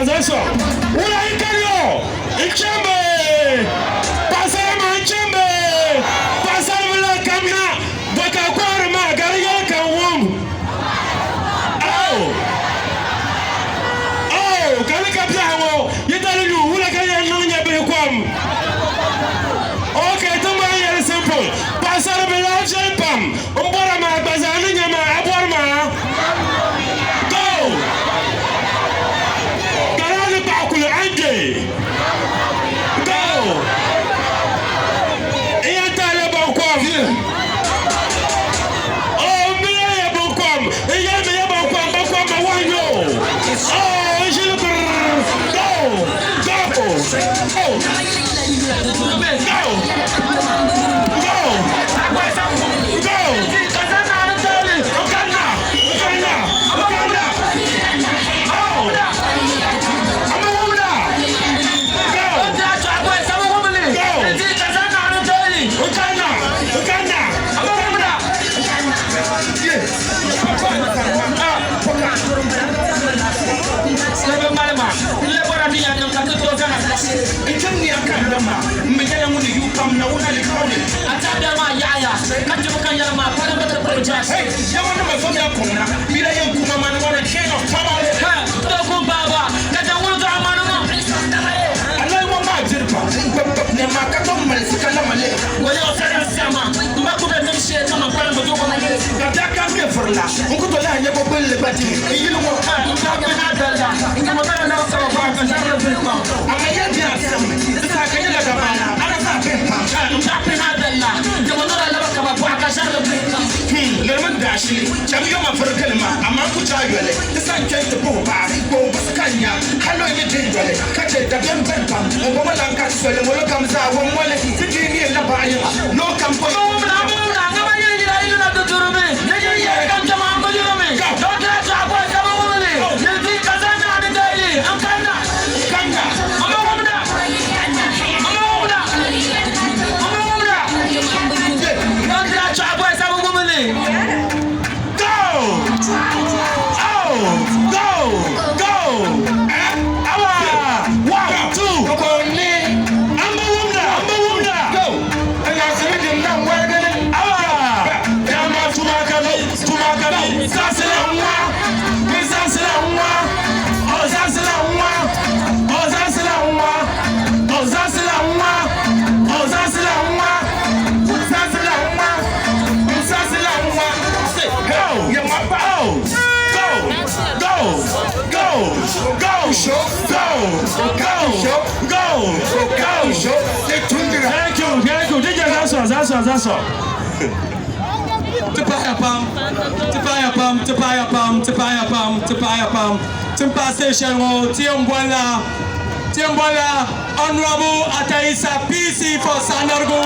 That's all. What are you doing? It's Chambe. Passama Chambe. Passama la kamina. Baka kwara ma gariya kan wom. Oh, kali kapya wo. Yitali lu wula kaya nunya be kwam. Okay, tumba yele simple. Passama la jempam. Umbora ma bazani nyama abor ma. Go. Go! Et allez bon quoi? Oh, mais bon quoi? Et y'a mais bon quoi? Bon quoi? Ma wanyo! Oh, je le go! Go! Go! Hey, you want to make some young corner? Be a young woman, what a king of power. Don't go, Baba. That's a woman. I know what my jilpa. Nemakam, Kalamale. Well, you're saying, Sama. You might put a shit on a brand of your woman. That can't be for that. Uncle Line, you will live at you. You know what? I'm not going to know some of our conservative. I'm a young gentleman. This is a kind of a man. I'm tapping out the land. You will not allow a Lemon Dashi, Chamioma for a Kalima, a Makuchayole, the sun came to Boba, Kanya, Hello in the Jingle, catch it, the young Bentham, and Woman Castle, and what comes out one way, sitting in the Bayo, no company. That's all. Timpa Station Road, Tiambwala, Honorable Ataisa PC for Sanargo.